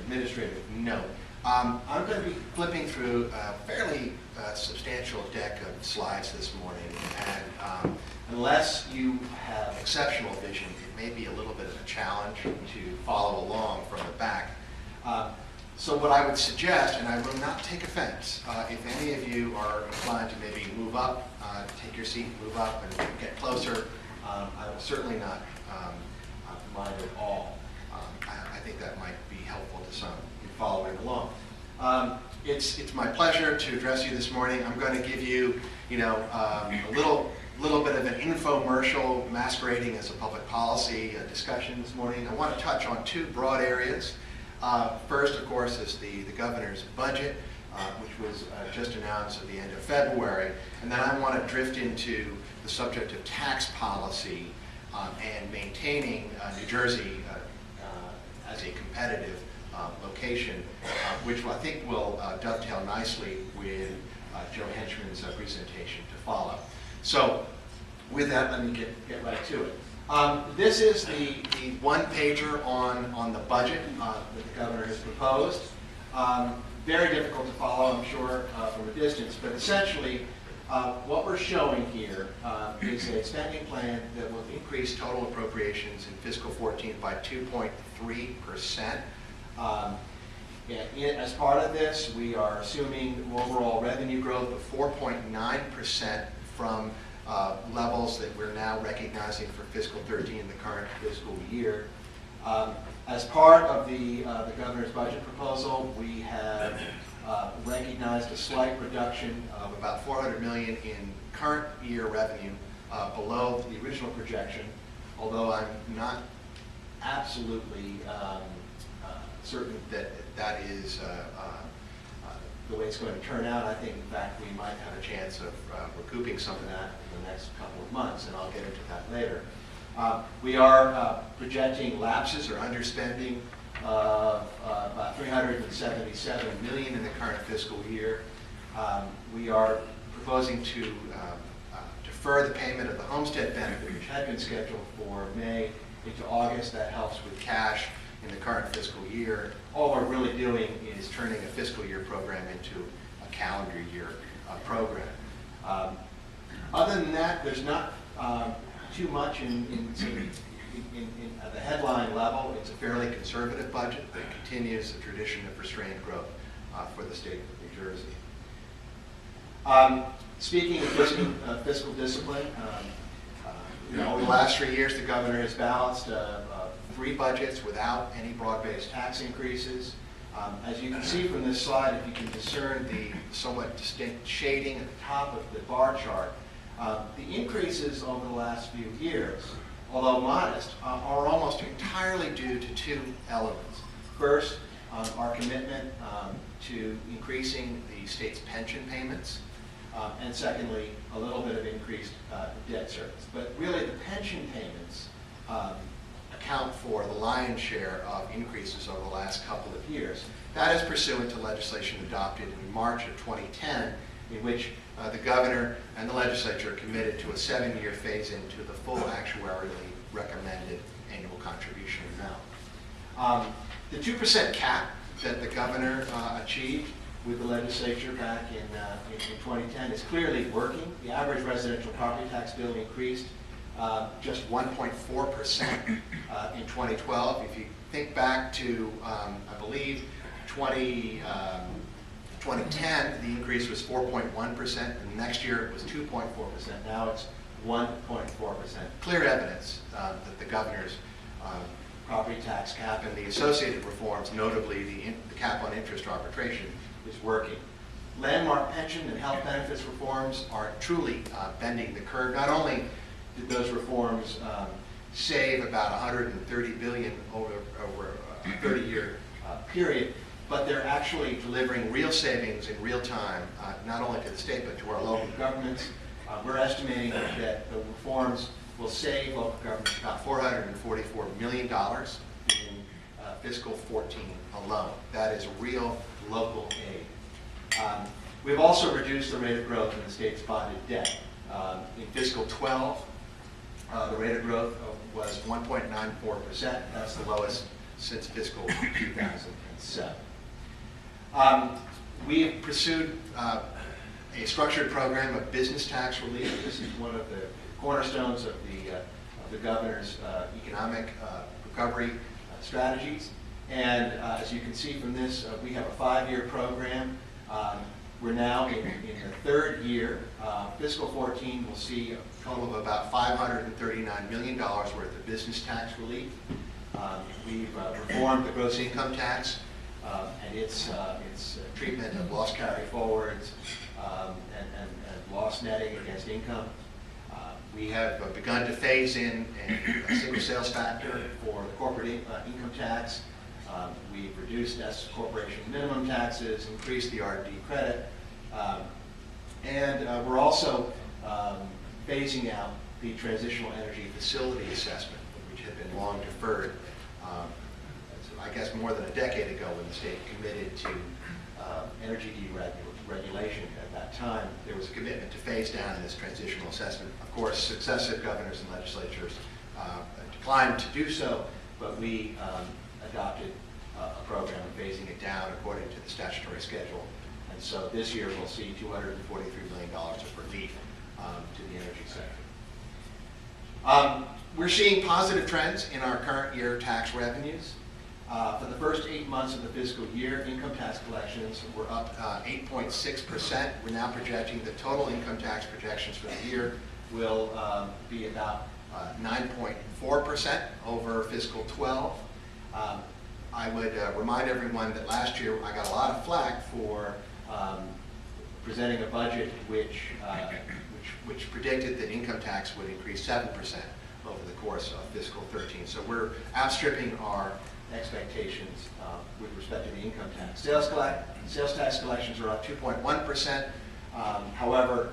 administrative note. I'm going to be flipping through a fairly substantial deck of slides this morning, and unless you have exceptional vision, it may be a little bit of a challenge to follow along from the back. So what I would suggest, and I will not take offense, if any of you are inclined to maybe move up, take your seat, move up, and get closer, I will certainly not mind at all. I think that might be helpful to some in following along. It's my pleasure to address you this morning. I'm going to give you, a little bit of an infomercial masquerading as a public policy discussion this morning. I want to touch on two broad areas. First, of course, is the governor's budget, which was just announced at the end of February. And then I want to drift into the subject of tax policy and maintaining New Jersey as a competitive location, which I think will dovetail nicely with Joe Henchman's presentation to follow. So with that, let me get right to it. This is the one-pager on the budget that the governor has proposed. Very difficult to follow, I'm sure, from a distance, but essentially what we're showing here is a spending plan that will increase total appropriations in fiscal 14 by 2.3%. As part of this, we are assuming overall revenue growth of 4.9% from levels that we're now recognizing for fiscal 13, the current fiscal year. As part of the governor's budget proposal, we have recognized a slight reduction of about $400 million in current year revenue below the original projection, although I'm not absolutely certain that that is the way it's going to turn out. I think, in fact, we might have a chance of recouping some of that in the next couple of months, and I'll get into that later. We are projecting lapses or underspending of about $377 million in the current fiscal year. We are proposing to defer the payment of the homestead benefit, which had been scheduled for May into August. That helps with cash in the current fiscal year. All we're really doing is turning a fiscal year program into a calendar year program. Other than that, there's not too much at the headline level. It's a fairly conservative budget that continues the tradition of restrained growth for the state of New Jersey. Speaking of fiscal discipline, over the last 3 years, the governor has balanced 3 budgets without any broad-based tax increases. As you can see from this slide, if you can discern the somewhat distinct shading at the top of the bar chart, the increases over the last few years, although modest, are almost entirely due to 2 elements. First, our commitment to increasing the state's pension payments, and secondly, a little bit of increased debt service. But really, the pension payments account for the lion's share of increases over the last couple of years. That is pursuant to legislation adopted in March of 2010, in which the governor and the legislature are committed to a 7-year phase-in to the full actuarially recommended annual contribution amount. The 2% cap that the governor achieved with the legislature back in 2010 is clearly working. The average residential property tax bill increased just 1.4% in 2012. If you think back to, I believe, 2010, the increase was 4.1%, and next year it was 2.4%. Now it's 1.4%. Clear evidence that the governor's property tax cap and the associated reforms, notably the cap on interest arbitration, is working. Landmark pension and health benefits reforms are truly bending the curve. Not only did those reforms save about $130 billion over a 30-year period, but they're actually delivering real savings in real time, not only to the state but to our local governments. We're estimating that the reforms will save local governments about $444 million in fiscal 14 alone. That is real local aid. We've also reduced the rate of growth in the state's bonded debt. In fiscal 12, the rate of growth was 1.94%. That's the lowest since fiscal 2006. 2007. We have pursued a structured program of business tax relief. This is one of the cornerstones of the governor's economic recovery strategies. And as you can see from this, we have a 5-year program. We're now in the 3rd year. Fiscal 14 will see a total of about $539 million worth of business tax relief. We've reformed the gross income tax and its treatment of loss carry forwards and loss netting against income. We have begun to phase in a single sales factor for the corporate income tax. We've reduced S corporation minimum taxes, increased the R&D credit, and we're also phasing out the transitional energy facility assessment, which had been long deferred. I guess more than a decade ago, when the state committed to energy deregulation at that time, there was a commitment to phase down this transitional assessment. Of course, successive governors and legislatures declined to do so, but we adopted a program of phasing it down according to the statutory schedule. And so this year we'll see $243 million of relief to the energy sector. We're seeing positive trends in our current year tax revenues. For the first 8 months of the fiscal year, income tax collections were up 8.6%. We're now projecting the total income tax projections for the year will be about 9.4% over fiscal 12. I would remind everyone that last year I got a lot of flack for presenting a budget which predicted that income tax would increase 7% over the course of fiscal 13. So we're outstripping our expectations with respect to the income tax. Sales tax collections are up 2.1%. However,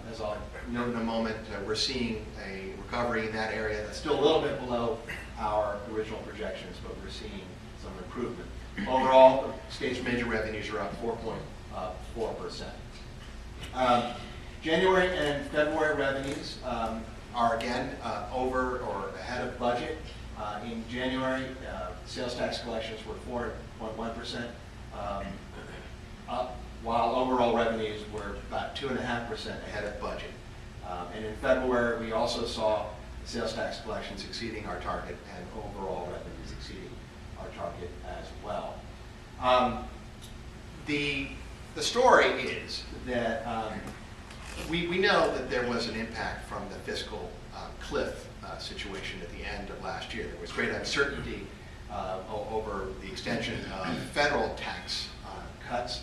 as I'll note in a moment, we're seeing a recovery in that area that's still a little bit below our original projections, but we're seeing some improvement. Overall, the state's major revenues are up 4.4%. January and February revenues are again over or ahead of budget. In January, sales tax collections were 4.1% up, while overall revenues were about 2.5% ahead of budget. And in February, we also saw sales tax collections exceeding our target and overall revenues exceeding our target as well. The story is that we know that there was an impact from the fiscal cliff situation at the end of last year. There was great uncertainty over the extension of federal tax cuts.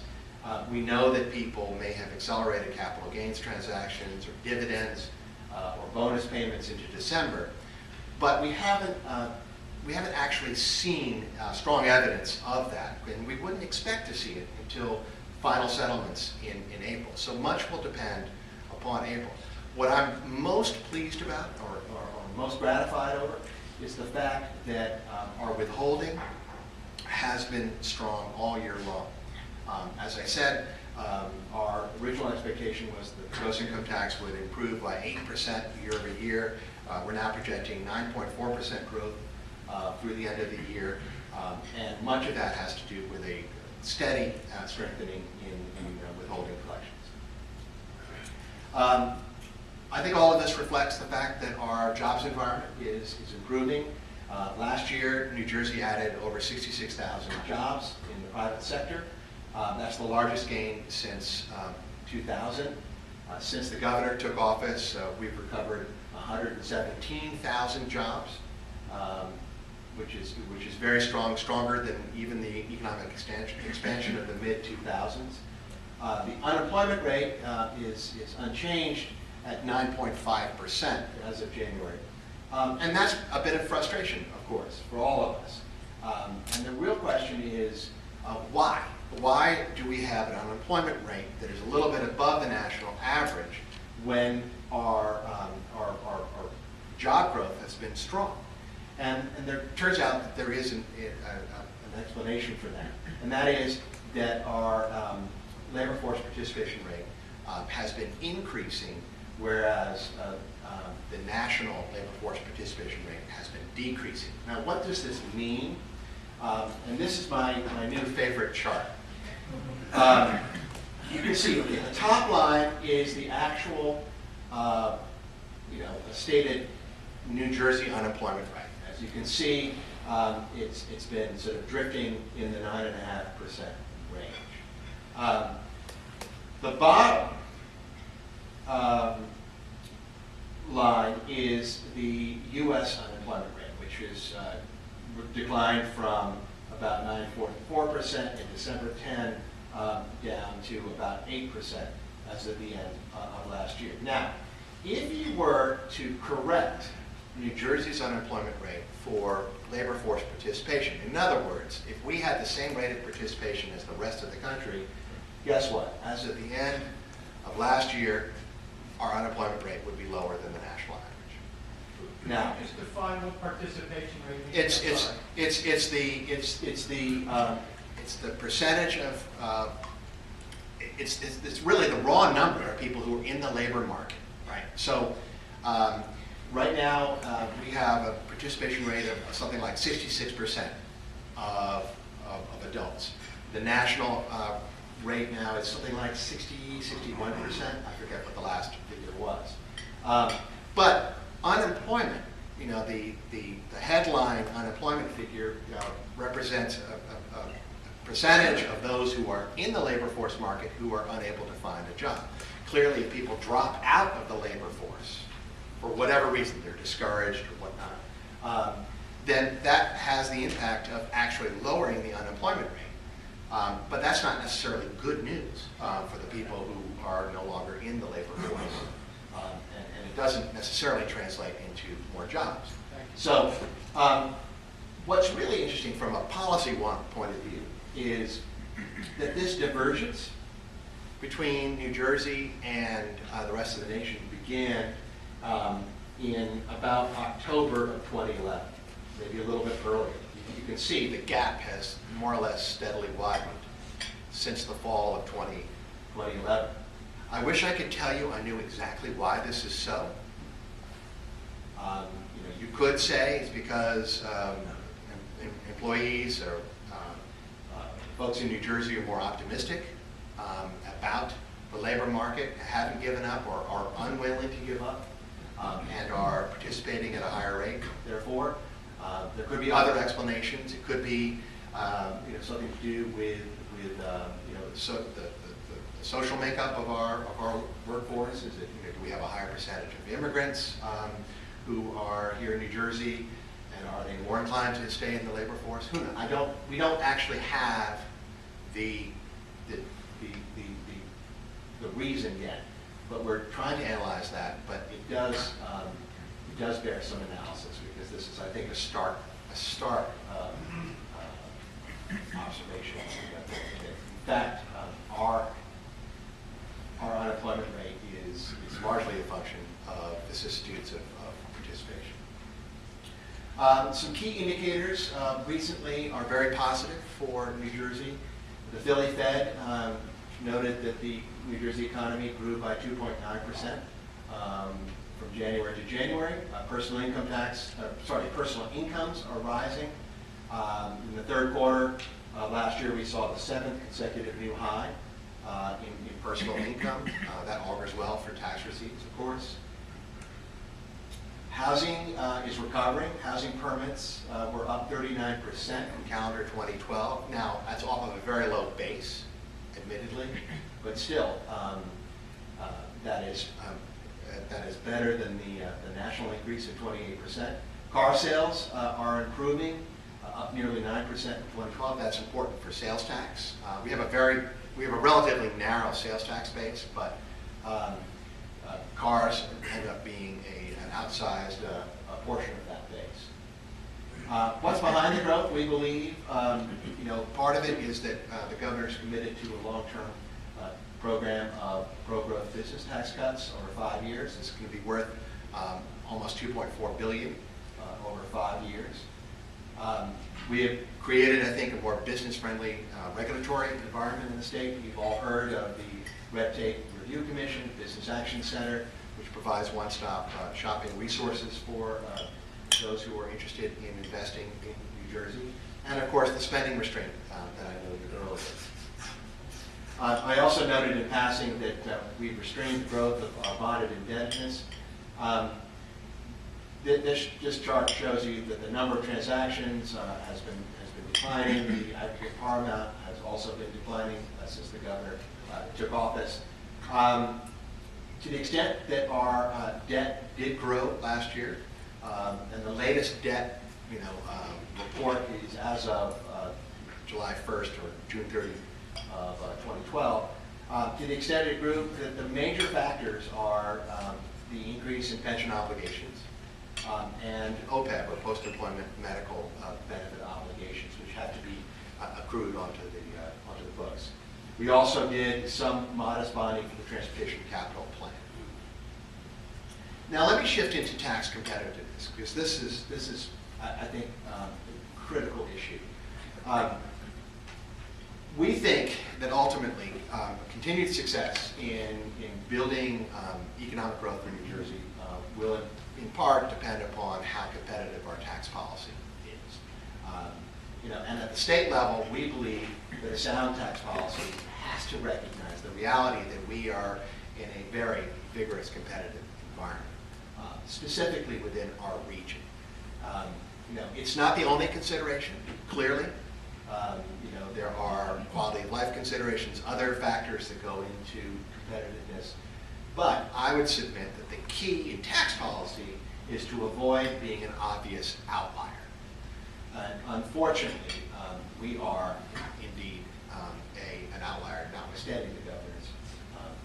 We know that people may have accelerated capital gains transactions or dividends or bonus payments into December, but we haven't actually seen strong evidence of that, and we wouldn't expect to see it until final settlements in April. So much will depend upon April. What I'm most pleased about, or most gratified over, is the fact that our withholding has been strong all year long. As I said, our original expectation was that the gross income tax would improve by 8% year over year. We're now projecting 9.4% growth through the end of the year, and much of that has to do with a steady strengthening in withholding collections. I think all of this reflects the fact that our jobs environment is improving. Last year, New Jersey added over 66,000 jobs in the private sector. That's the largest gain since 2000. Since the governor took office, we've recovered 117,000 jobs, which is very strong, stronger than even the economic expansion of the mid-2000s. The unemployment rate is unchanged at 9.5% as of January. And that's a bit of frustration, of course, for all of us. And the real question is, why? Why do we have an unemployment rate that is a little bit above the national average when our job growth has been strong? And there turns out that there is an explanation for that. And that is that our labor force participation rate has been increasing, whereas the national labor force participation rate has been decreasing. Now, what does this mean? And this is my new favorite chart. You can see, okay, the top line is the actual, stated New Jersey unemployment rate. As you can see, it's been sort of drifting in the 9.5% range. The bottom line is the U.S. unemployment rate, which is declined from about 9.4% in December 10 down to about 8% as of the end of last year. Now, if you were to correct New Jersey's unemployment rate for labor force participation, in other words, if we had the same rate of participation as the rest of the country, guess what? As of the end of last year, our unemployment rate would be lower than the national average. Now, just define what participation rate means. It's the percentage of it's really the raw number of people who are in the labor market, right? So right now we have a participation rate of something like 66% of adults. The national rate now is something like 60, 61%. I forget what the last figure was. But unemployment, the headline unemployment figure represents a percentage of those who are in the labor force market who are unable to find a job. Clearly, if people drop out of the labor force for whatever reason, they're discouraged or whatnot, then that has the impact of actually lowering the unemployment rate. But that's not necessarily good news for the people who are no longer in the labor force. And it doesn't necessarily translate into more jobs. So what's really interesting from a policy point of view is that this divergence between New Jersey and the rest of the nation began in about October of 2011, maybe a little bit earlier. You can see the gap has more or less steadily widened since the fall of 2011. I wish I could tell you I knew exactly why this is so. You could say it's because employees or folks in New Jersey are more optimistic about the labor market, haven't given up or are unwilling to give up, and are participating at a higher rate. Therefore, there could be other explanations. It could be something to do with the social makeup of our workforce. Is it, do we have a higher percentage of immigrants who are here in New Jersey, and are they more inclined to stay in the labor force? Who knows? We don't actually have the reason yet, but we're trying to analyze that. But it does bear some analysis, because this is, I think, a stark observation. In fact, our unemployment rate is largely a function of vicissitudes of participation. Some key indicators recently are very positive for New Jersey. The Philly Fed noted that the New Jersey economy grew by 2.9% from January to January. Personal incomes are rising. In the third quarter last year, we saw the 7th consecutive new high in personal income. That augurs well for tax receipts, of course. Housing is recovering. Housing permits were up 39% from calendar 2012. Now, that's off of a very low base, admittedly, but still, that is better than the national increase of 28%. Car sales are improving, up nearly 9% in 2012. That's important for sales tax. We have a relatively narrow sales tax base, but cars end up being an outsized portion of that base. What's behind the growth? We believe, part of it is that the governor's committed to a long-term program of pro-growth business tax cuts over 5 years. This can be worth almost $2.4 billion over 5 years. We have created, I think, a more business-friendly regulatory environment in the state. You've all heard of the Red Tape Review Commission, Business Action Center, which provides one-stop shopping resources for those who are interested in investing in New Jersey. and of course the spending restraint that I noted earlier. I also noted in passing that we've restrained the growth of our bonded indebtedness. This chart shows you that the number of transactions has been declining. The aggregate par amount has also been declining since the governor took office. To the extent that our debt did grow last year, and the latest debt report is as of July 1st or June 30th of 2012. To the extent it grew, the major factors are the increase in pension obligations and OPEB, or post-employment medical benefit obligations, which have to be accrued onto the books. We also did some modest bonding for the transportation capital plan. Now let me shift into tax competitiveness, because this is I think a critical issue. We think that ultimately continued success in building economic growth in New Jersey will in part depend upon how competitive our tax policy is. And at the state level, we believe that a sound tax policy has to recognize the reality that we are in a very vigorous competitive environment, specifically within our region. It's not the only consideration, clearly. There are quality of life considerations, other factors that go into competitiveness. But I would submit that the key in tax policy is to avoid being an obvious outlier. And unfortunately, we are indeed an outlier, notwithstanding the governor's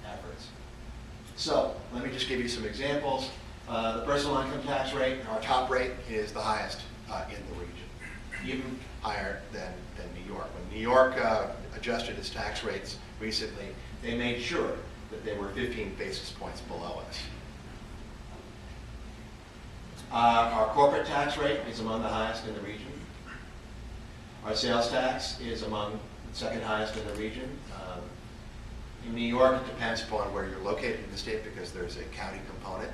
efforts. So let me just give you some examples. The personal income tax rate, our top rate, is the highest in the region, even higher than New York. When New York adjusted its tax rates recently, they made sure that they were 15 basis points below us. Our corporate tax rate is among the highest in the region. Our sales tax is among the second highest in the region. In New York, it depends upon where you're located in the state because there's a county component.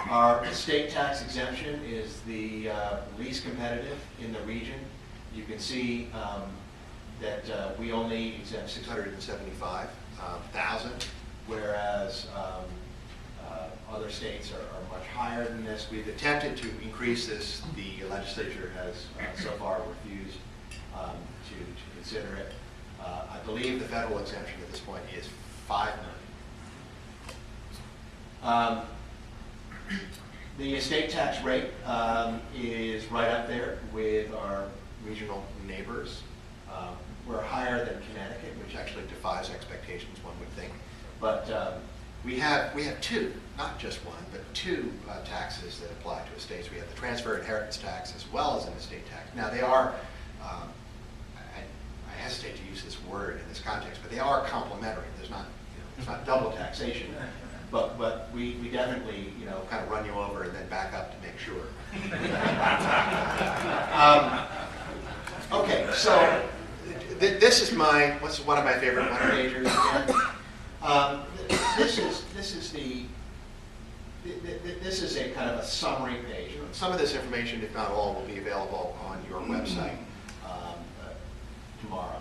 Our estate tax exemption is the least competitive in the region. You can see that we only exempt $675,000, whereas other states are much higher than this. We've attempted to increase this. The legislature has so far refused to consider it. I believe the federal exemption at this point is $5 million. The estate tax rate is right up there with our regional neighbors. We're higher than Connecticut, which actually defies expectations, one would think. But we have two, not just one, but two taxes that apply to estates. We have the transfer inheritance tax as well as an estate tax. Now they are, I hesitate to use this word in this context, but they are complementary. There's not, it's not double taxation. But we definitely, kind of run you over and then back up to make sure. Okay, so this is one of my favorite one-pagers. This is a kind of a summary page. Some of this information, if not all, will be available on your website tomorrow.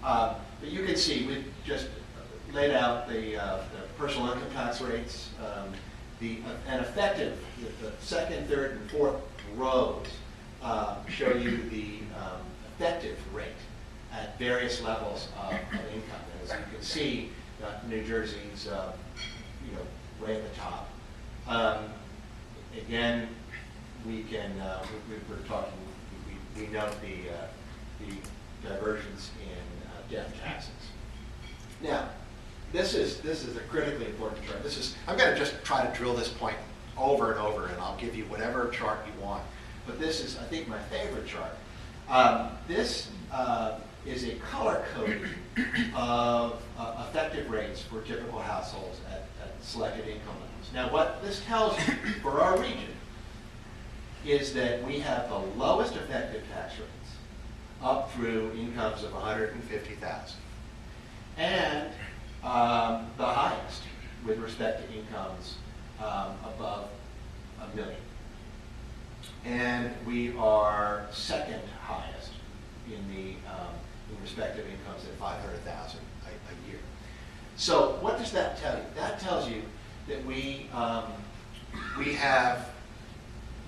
But you can see we've just laid out the personal income tax rates, and effective, the second, third, and fourth rows show you the effective rate at various levels of income. And as you can see, New Jersey's way at the top. Again, we're talking. We note the divergence in death taxes. Now, this is a critically important chart. I'm going to just try to drill this point over and over, and I'll give you whatever chart you want. But this is, I think, my favorite chart. This is a color coding of effective rates for typical households at selected income levels. Now, what this tells you for our region is that we have the lowest effective tax rates up through incomes of $150,000, and the highest with respect to incomes above $1 million. and we are second highest in the in respective incomes at $500,000 a year. So what does that tell you? That tells you that we have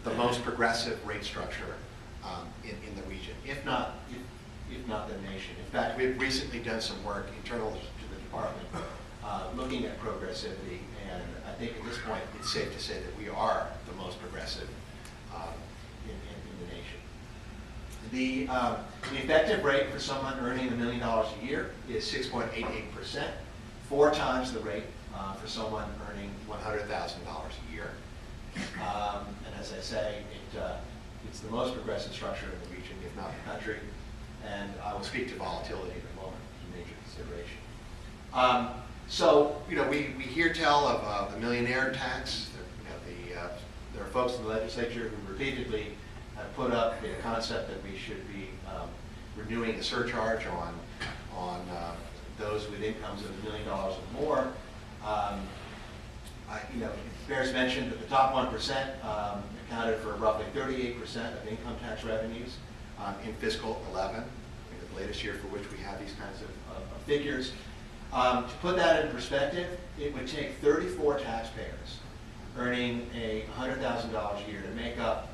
the most progressive rate structure in the region, if not the nation. In fact, we've recently done some work internal to the department looking at progressivity, and I think at this point it's safe to say that we are the most progressive in the nation. The effective rate for someone earning $1 million a year is 6.88%, 4 times the rate for someone earning $100,000 a year. And as I say, it's the most progressive structure in the region, if not the country. And I will speak to volatility in a moment, a major consideration. So, we hear tell of the millionaire tax. There are folks in the legislature who repeatedly have put up the concept that we should be renewing a surcharge on those with incomes of $1 million or more. It bears mention that the top 1% accounted for roughly 38% of income tax revenues in fiscal 11, the latest year for which we have these kinds of figures. To put that in perspective, it would take 34 taxpayers earning $100,000 a year to make up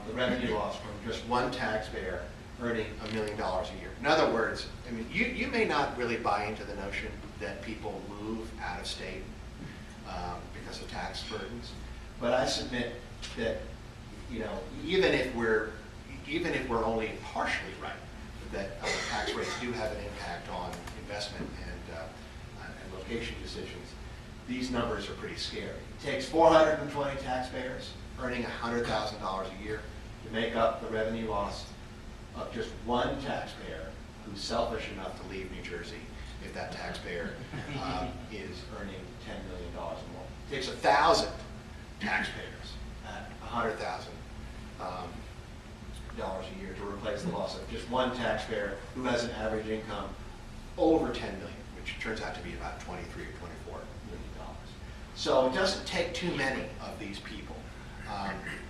the revenue loss from just one taxpayer earning $1 million a year. In other words, you may not really buy into the notion that people move out of state because of tax burdens, but I submit that even if we're only partially right, that tax rates do have an impact on investment and location decisions, these numbers are pretty scary. It takes 420 taxpayers earning $100,000 a year to make up the revenue loss of just one taxpayer who's selfish enough to leave New Jersey if that taxpayer is earning $10 million or more. It takes 1,000 taxpayers at $100,000 a year to replace the loss of just one taxpayer who has an average income over $10 million, which turns out to be about $23 or $24 million. So it doesn't take too many of these people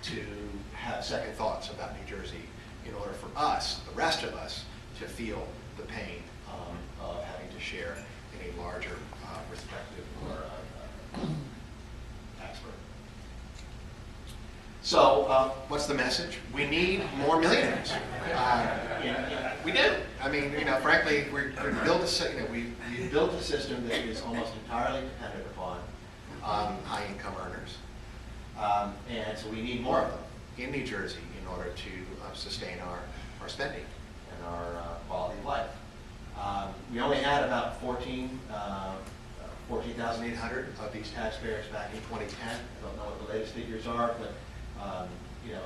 to have second thoughts about New Jersey in order for us, the rest of us, to feel the pain of having to share in a larger respective or tax burden. So what's the message? We need more millionaires. We do. Frankly, we built a system that is almost entirely dependent upon high-income earners, and so we need more of them in New Jersey in order to sustain our spending and our quality of life. We only had about 14,800 of these taxpayers back in 2010. I don't know what the latest figures are, but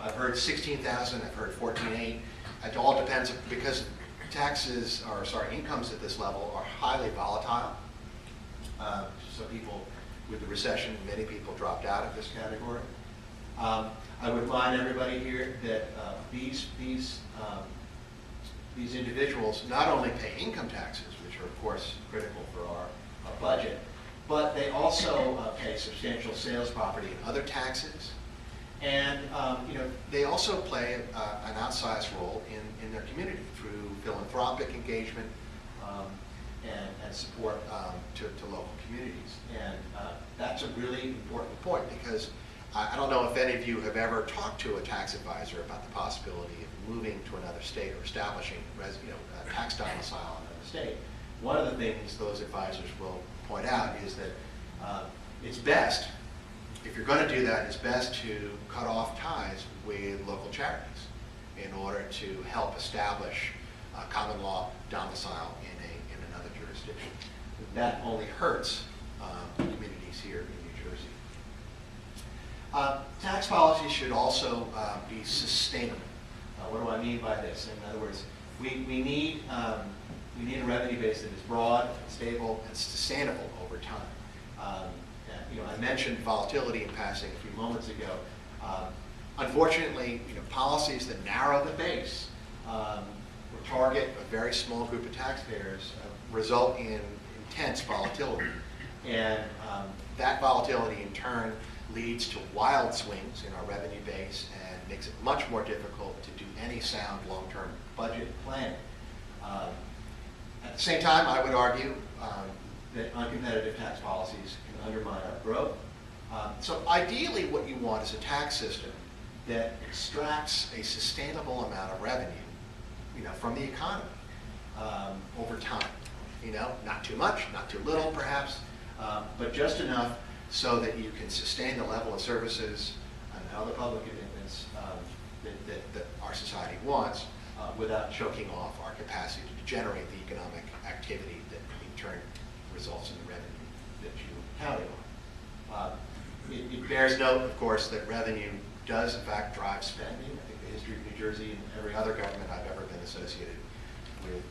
I've heard 16,000, I've heard 14,800. It all depends, because incomes at this level are highly volatile. So people, with the recession, many people dropped out of this category. I would remind everybody here that these individuals not only pay income taxes, which are of course critical for our budget, but they also pay substantial sales, property, and other taxes. And they also play an outsized role in their community through philanthropic engagement and support to local communities. And that's a really important point, because I don't know if any of you have ever talked to a tax advisor about the possibility of moving to another state or establishing a tax domicile in another state. One of the things those advisors will point out is that it's best, if you're going to do that, it's best to cut off ties with local charities in order to help establish a common law domicile in another jurisdiction. That only hurts communities here in New Jersey. Tax policy should also be sustainable. What do I mean by this? In other words, we need a revenue base that is broad, stable, and sustainable over time. I mentioned volatility in passing a few moments ago. Unfortunately, policies that narrow the base or target a very small group of taxpayers result in intense volatility. And that volatility in turn leads to wild swings in our revenue base and and makes it much more difficult to do any sound long-term budget planning. At the same time, I would argue that uncompetitive tax policies can undermine our growth. So ideally what you want is a tax system that extracts a sustainable amount of revenue, from the economy over time. Not too much, not too little perhaps, but just enough so that you can sustain the level of services and other public commitments that our society wants without choking off our capacity to generate the economic activity that in turn results in the revenue that you counted on. It bears note, of course, that revenue does in fact drive spending. I think the history of New Jersey and every other government I've ever been associated with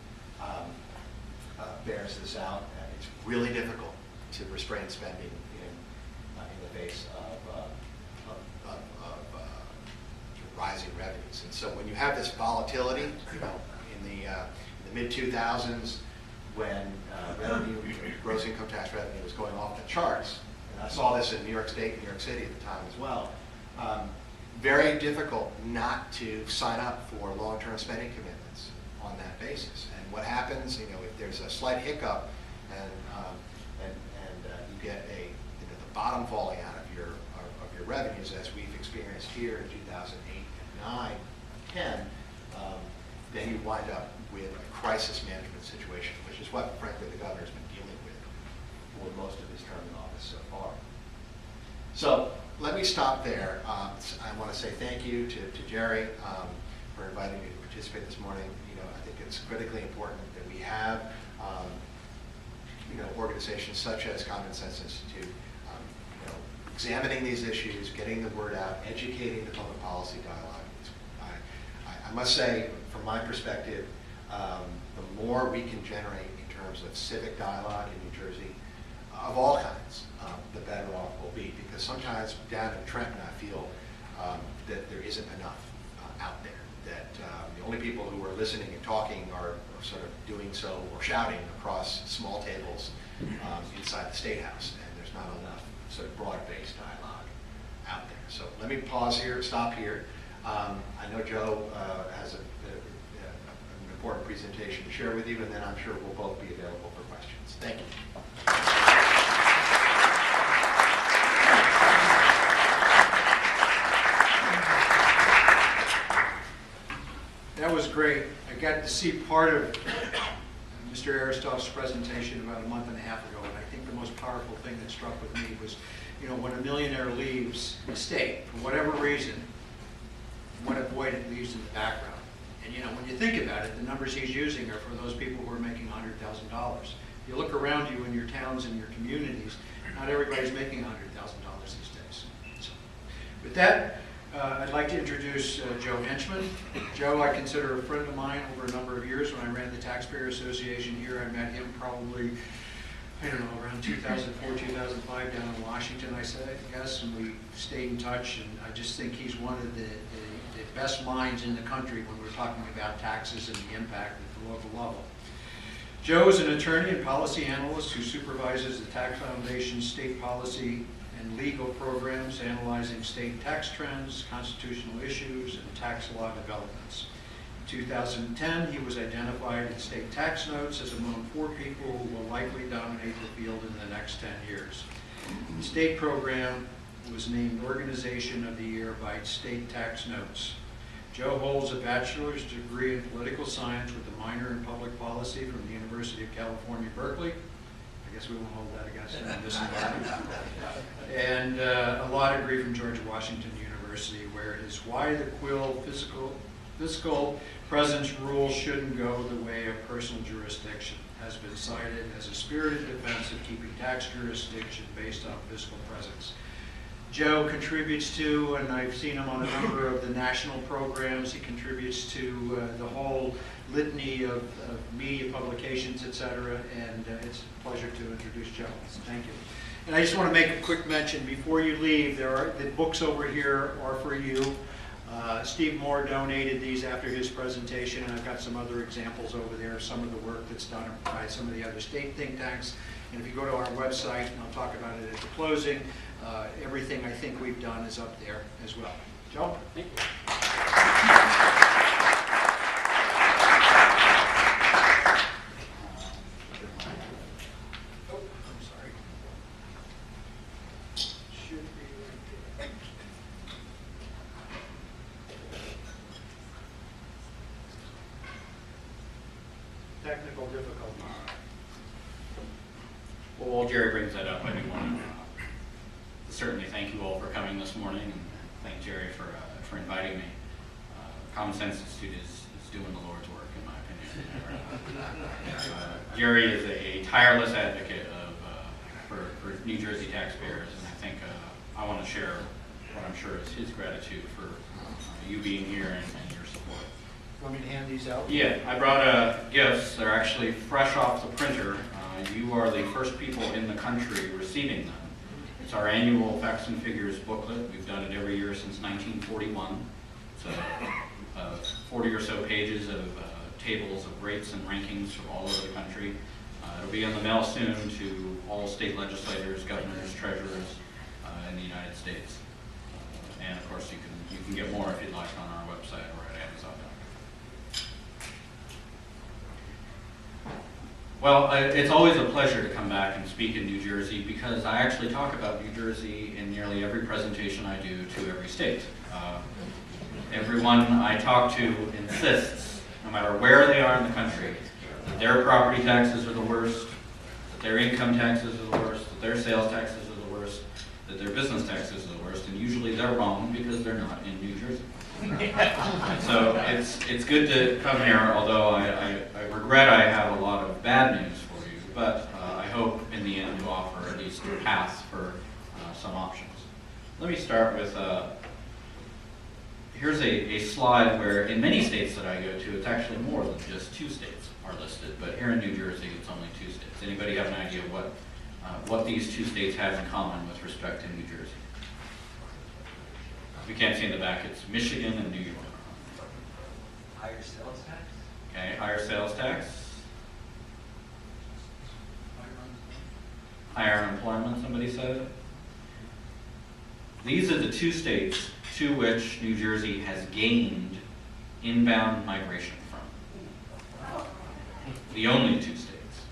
bears this out. And it's really difficult to restrain spending in the face of rising revenues. And so when you have this volatility, in the mid-2000s, when revenue, gross income tax revenue was going off the charts, and I saw this in New York State and New York City at the time as well, very difficult not to sign up for long-term spending commitments on that basis. And what happens, if there's a slight hiccup and you get the bottom falling out of your revenues, as we've experienced here in 2008 and 9, 10, then you wind up with a crisis management situation, which is what, frankly, the governor's been dealing with for most of his term in office so far. So let me stop there. I want to say thank you to Jerry for inviting me to participate this morning. I think it's critically important that we have organizations such as Common Sense Institute examining these issues, getting the word out, educating the public policy dialogue. I must say, from my perspective, the more we can generate in terms of civic dialogue in New Jersey, of all kinds, the better off we'll be. Because sometimes down in Trenton, I feel that there isn't enough out there. That the only people who are listening and talking are sort of doing so or shouting across small tables inside the State House, and there's not enough sort of broad-based dialogue out there. So let me pause here, stop here. I know Joe has an important presentation to share with you, and then I'm sure we'll both be available for questions. Thank you. That was great. I got to see part of Mr. Eristoff's presentation about a month and a half ago, and I think the most powerful thing that struck with me was, when a millionaire leaves the state, for whatever reason, what a void it leaves in the background. And when you think about it, the numbers he's using are for those people who are making $100,000. If you look around you in your towns and your communities, not everybody's making $100,000 these days. So, with that, I'd like to introduce Joe Henchman. Joe, I consider a friend of mine over a number of years. When I ran the Taxpayer Association here, I met him probably, around 2004, 2005 down in Washington, I guess, and we stayed in touch, and I just think he's one of the best minds in the country when we're talking about taxes and the impact at the local level. Joe is an attorney and policy analyst who supervises the Tax Foundation's state policy and legal programs analyzing state tax trends, constitutional issues, and tax law developments. In 2010, he was identified in state tax notes as among 4 people who will likely dominate the field in the next 10 years. The state program was named Organization of the Year by State Tax Notes. Joe holds a bachelor's degree in political science with a minor in public policy from the University of California, Berkeley. I guess we won't hold that against him in this environment. And a law degree from George Washington University, where his why the quill fiscal presence rule shouldn't go the way of personal jurisdiction has been cited as a spirited defense of keeping tax jurisdiction based on fiscal presence. Joe contributes to, and I've seen him on a number of the national programs, he contributes to the whole litany of media publications, etc., and it's a pleasure to introduce Joe. Thank you. And I just want to make a quick mention before you leave, the books over here are for you. Steve Moore donated these after his presentation, and I've got some other examples over there, some of the work that's done by some of the other state think tanks. And if you go to our website, and I'll talk about it at the closing, everything I think we've done is up there as well. Joe? Thank you. Oh, I'm sorry. Should be right there. Technical difficulties. Well, while Jerry brings that up, I do want to certainly thank you all for coming this morning, and thank Jerry for inviting me. Common Sense Institute is doing the Lord's work, in my opinion. Jerry is a tireless advocate for New Jersey taxpayers, and I think I want to share what I'm sure is his gratitude for you being here and your support. Want me to hand these out? Yeah, I brought gifts. They're actually fresh off the printer. You are the first people in the country receiving them. It's our annual Facts and Figures booklet. We've done it every year since 1941. So 40 or so pages of tables of rates and rankings from all over the country. It'll be in the mail soon to all state legislators, governors, treasurers in the United States. And of course, you can get more if you'd like on our website or at Amazon. Well, it's always a pleasure to come back and speak in New Jersey because I actually talk about New Jersey in nearly every presentation I do to every state. Everyone I talk to insists, no matter where they are in the country, that their property taxes are the worst, that their income taxes are the worst, that their sales taxes are the worst, that their business taxes are the worst, and usually they're wrong because they're not in New Jersey. So it's good to come here, although I regret I have a lot of bad news for you, but I hope in the end to offer at least a path for some options. Let me start with, here's a slide where in many states that I go to, it's actually more than just 2 states are listed, but here in New Jersey, it's only 2 states. Anybody have an idea what these 2 states have in common with respect to New Jersey? We can't see in the back, it's Michigan and New York. Higher sales tax? Okay, higher sales tax. Higher unemployment, somebody said. These are the 2 states to which New Jersey has gained inbound migration from. The only 2 states.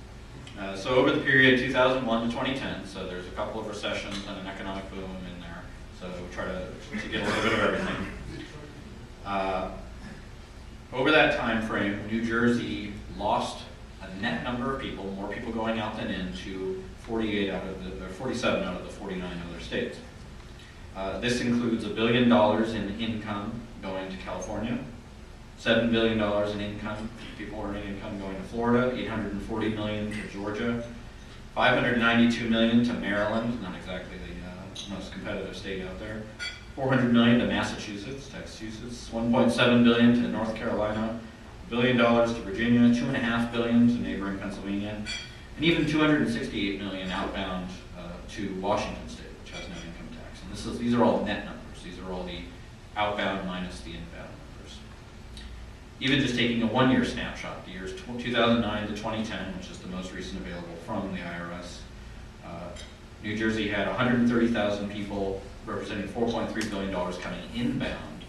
So over the period 2001 to 2010, so there's a couple of recessions and an economic boom in there, so we try to get a little bit of everything. Over that time frame, New Jersey lost a net number of people, more people going out than in, to 47 out of the 49 other states. This includes $1 billion in income going to California, $7 billion in income, people earning income going to Florida, $840 million to Georgia, $592 million to Maryland, not exactly the most competitive state out there, $400 million to Massachusetts, $1.7 billion to North Carolina, $1 billion to Virginia, $2.5 billion to neighboring Pennsylvania, and even $268 million outbound to Washington State, which has no income tax. And these are all net numbers. These are all the outbound minus the inbound numbers. Even just taking a 1-year snapshot, the years 2009 to 2010, which is the most recent available from the IRS, New Jersey had 130,000 people representing $4.3 billion coming inbound,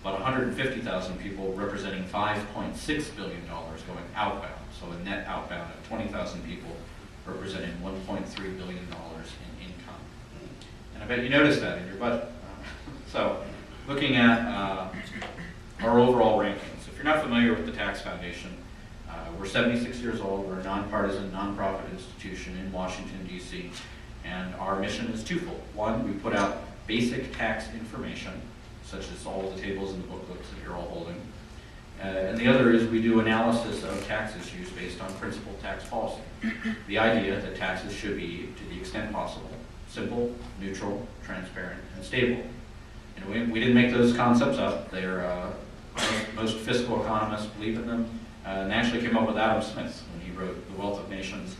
but 150,000 people representing $5.6 billion going outbound. So a net outbound of 20,000 people representing $1.3 billion in income. And I bet you noticed that in your budget. So looking at our overall rankings, if you're not familiar with the Tax Foundation, we're 76 years old. We're a nonpartisan, nonprofit institution in Washington, D.C., and our mission is twofold. One, we put out basic tax information, such as all the tables in the booklets that you're all holding. And the other is we do analysis of tax issues based on principled tax policy. The idea that taxes should be, to the extent possible, simple, neutral, transparent, and stable. And we didn't make those concepts up. They're, most fiscal economists believe in them. And they actually came up with Adam Smith when he wrote The Wealth of Nations.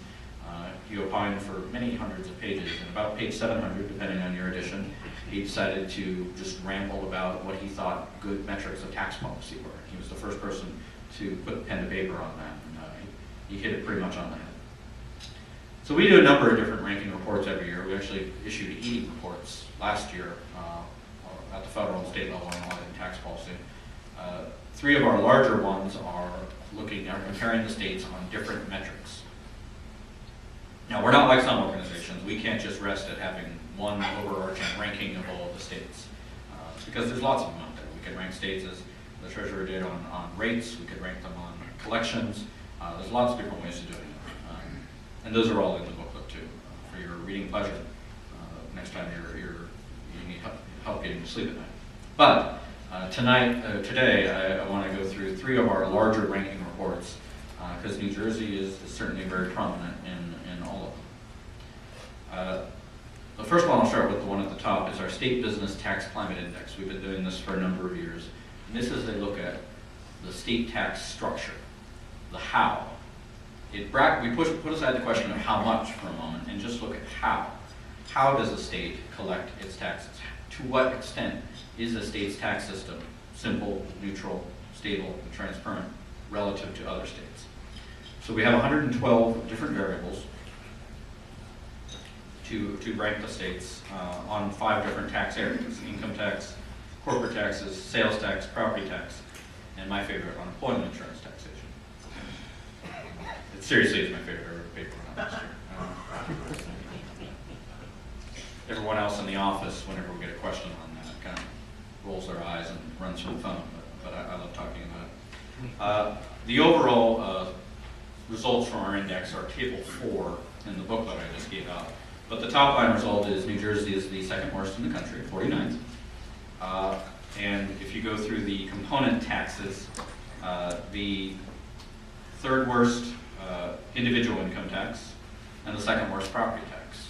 He opined for many hundreds of pages, and about page 700, depending on your edition, he decided to just ramble about what he thought good metrics of tax policy were. He was the first person to put pen to paper on that, and he hit it pretty much on the head. So we do a number of different ranking reports every year. We actually issued 80 reports last year, at the federal and state level on auditing tax policy. 3 of our larger ones are comparing the states on different metrics. Now, we're not like some organizations. We can't just rest at having one overarching ranking of all of the states, because there's lots of them out there. We can rank states, as the treasurer did, on rates. We could rank them on collections. There's lots of different ways of doing it. And those are all in the booklet, too, for your reading pleasure next time you need help getting to sleep at night. But today, I want to go through 3 of our larger ranking reports, because New Jersey is certainly very prominent in all of them. The first one I'll start with, the one at the top, is our State Business Tax Climate Index. We've been doing this for a number of years. And this is a look at the state tax structure, the how. We put aside the question of how much for a moment and just look at how. How does a state collect its taxes? To what extent is a state's tax system simple, neutral, stable, and transparent relative to other states? So we have 112 different variables to rank the states on 5 different tax areas: income tax, corporate taxes, sales tax, property tax, and my favorite, unemployment insurance taxation. It seriously is my favorite paper on this year. Everyone else in the office, whenever we get a question on that, kind of rolls their eyes and runs to the phone, but I love talking about it. The overall results from our index are table 4 in the booklet I just gave out. But the top line result is New Jersey is the 2nd worst in the country, 49th. And if you go through the component taxes, the 3rd worst individual income tax, and the 2nd worst property tax.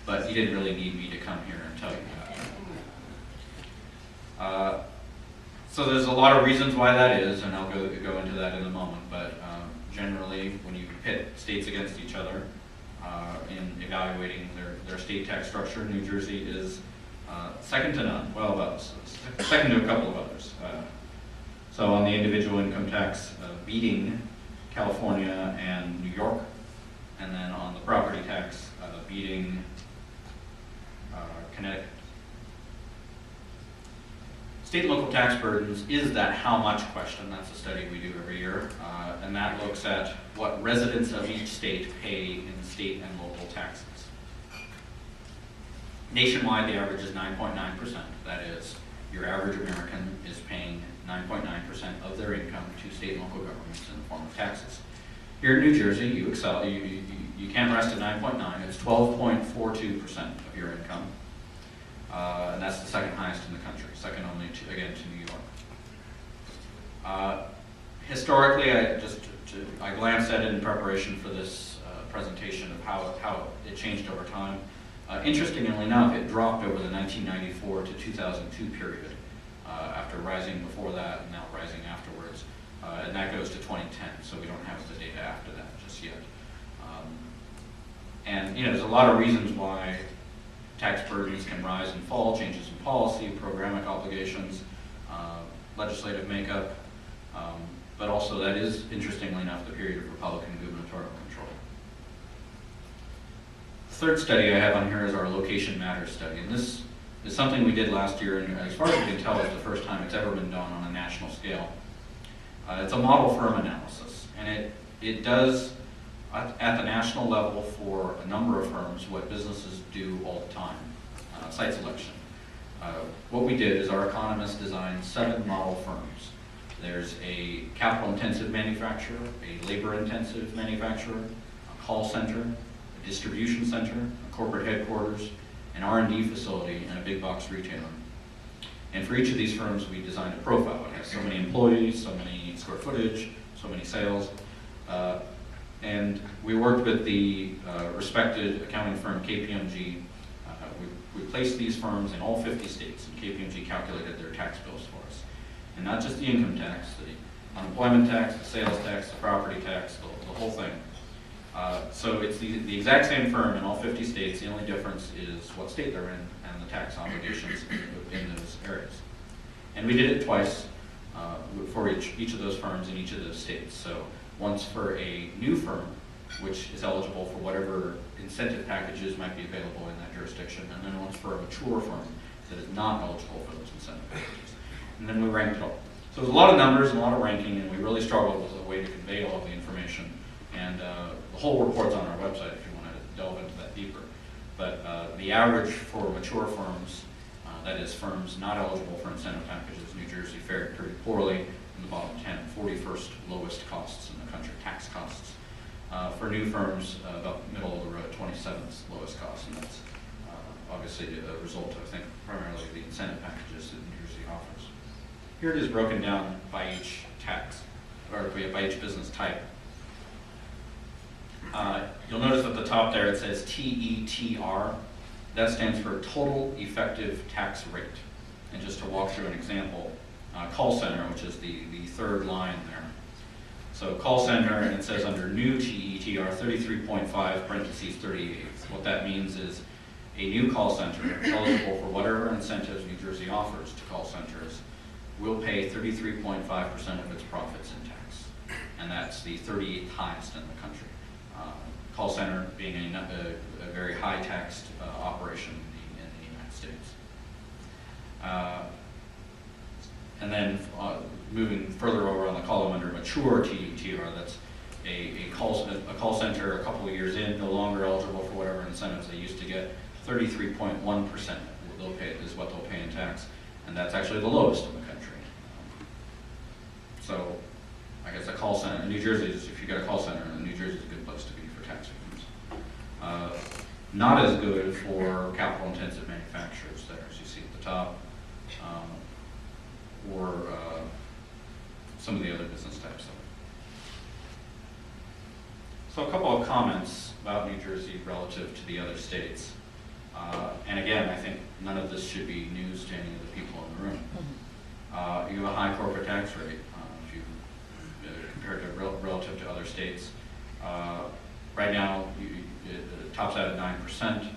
But you didn't really need me to come here and tell you that. So there's a lot of reasons why that is, and I'll go into that in a moment. But generally, when you pit states against each other in evaluating their state tax structure, New Jersey is second to none. Well, second to a couple of others. So on the individual income tax, beating California and New York, and then on the property tax, beating Connecticut. State and local tax burdens is that how much question. That's a study we do every year, and that looks at what residents of each state pay in state and local taxes. Nationwide, the average is 9.9%. That is, your average American is paying 9.9% of their income to state and local governments in the form of taxes. Here in New Jersey, you excel. You can't rest at 9.9. It's 12.42% of your income, and that's the 2nd highest in the country, second only to New York. Historically, I glanced at it in preparation for this presentation of how it changed over time. Interestingly enough, it dropped over the 1994 to 2002 period, after rising before that and now rising afterwards. And that goes to 2010, so we don't have the data after that just yet. And there's a lot of reasons why tax burdens can rise and fall: changes in policy, programmatic obligations, legislative makeup, but also that is, interestingly enough, the period of Republican gubernatorial control. The 3rd study I have on here is our Location Matters study, and this is something we did last year, and as far as we can tell, it's the first time it's ever been done on a national scale. It's a model firm analysis, and it does, at the national level for a number of firms, what businesses do all the time, site selection. What we did is our economists designed 7 model firms. There's a capital-intensive manufacturer, a labor-intensive manufacturer, a call center, a distribution center, a corporate headquarters, an R&D facility, and a big box retailer. And for each of these firms, we designed a profile. It has so many employees, so many square footage, so many sales. And we worked with the respected accounting firm KPMG. We placed these firms in all 50 states, and KPMG calculated their tax bills for us. And not just the income tax, the unemployment tax, the sales tax, the property tax, the whole thing. So it's the exact same firm in all 50 states. The only difference is what state they're in and the tax obligations in those areas. And we did it twice for each of those firms in each of those states. So once for a new firm, which is eligible for whatever incentive packages might be available in that jurisdiction, and then once for a mature firm that is not eligible for those incentive packages. And then we ranked it all. So there's a lot of numbers and a lot of ranking, and we really struggled with a way to convey all of the information. And the whole report's on our website if you want to delve into that deeper. But the average for mature firms, that is firms not eligible for incentive packages, New Jersey fared pretty poorly in the bottom 10, 41st lowest costs in the country, tax costs. For new firms, about middle of the road, 27th lowest cost, and that's obviously a result, I think, primarily of the incentive packages that New Jersey offers. Here it is broken down by each tax, or by each business type. You'll notice at the top there it says TETR. That stands for Total Effective Tax Rate. And just to walk through an example, call center, which is the third line there. So call center, and it says under new TETR 33.5 parentheses 38. What that means is a new call center eligible for whatever incentives New Jersey offers to call centers will pay 33.5% of its profits in tax. And that's the 38th highest in the country. Call center being a very high taxed operation in the United States. And then moving further over on the column under mature TETR, that's a call center a couple of years in, no longer eligible for whatever incentives they used to get. 33.1% they'll pay is what they'll pay in tax, and that's actually the lowest in the country. So I guess a call center in New Jersey is, if you got a call center, New Jersey is a good place to be for tax returns. Not as good for capital-intensive manufacturers there, as you see at the top, or some of the other business types. So a couple of comments about New Jersey relative to the other states. And again, I think none of this should be news to any of the people in the room. You have a high corporate tax rate if you compared to relative to other states. Right now, it tops out at 9%.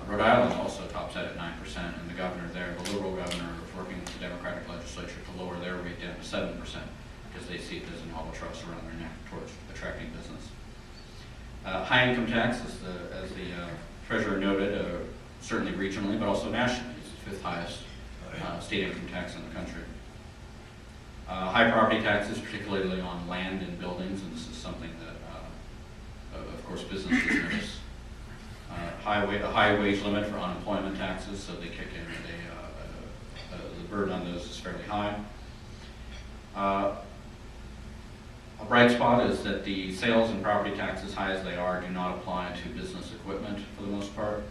Rhode Island also tops out at 9%, and the governor there, the liberal governor, is working with the Democratic legislature to lower their rate down to 7% because they see it as an albatross around their neck towards attracting business. High income tax, as the treasurer noted, certainly regionally, but also nationally. It's the fifth highest state income tax in the country. High property taxes, particularly on land and buildings, and this is something that, of course, businesses notice. A high wage limit for unemployment taxes, so they kick in. The burden on those is fairly high. A bright spot is that the sales and property taxes, high as they are, do not apply to business equipment for the most part.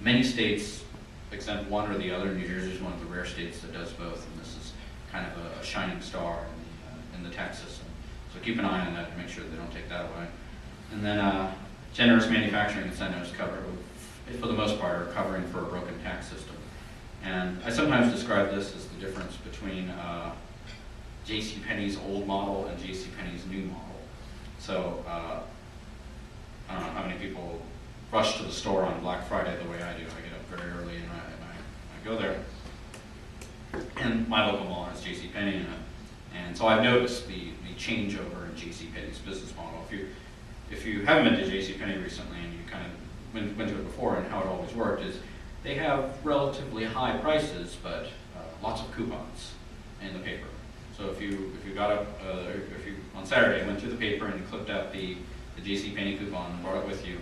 Many states exempt one or the other. New Jersey is one of the rare states that does both, and this is kind of a shining star in the tax system. So keep an eye on that to make sure they don't take that away. And then generous manufacturing incentives cover, for the most part, are covering for a broken tax system. And I sometimes describe this as the difference between JCPenney's old model and JCPenney's new model. So I don't know how many people rush to the store on Black Friday the way I do. I get up very early and I go there. And my local mall has JCPenney in it. And so I've noticed the changeover in JCPenney's business model. If you haven't been to JCPenney recently and you kind of went to it before, and how it always worked is they have relatively high prices, but lots of coupons in the paper. So if you got up, if you on Saturday went through the paper and you clipped out the JCPenney coupon and brought it with you,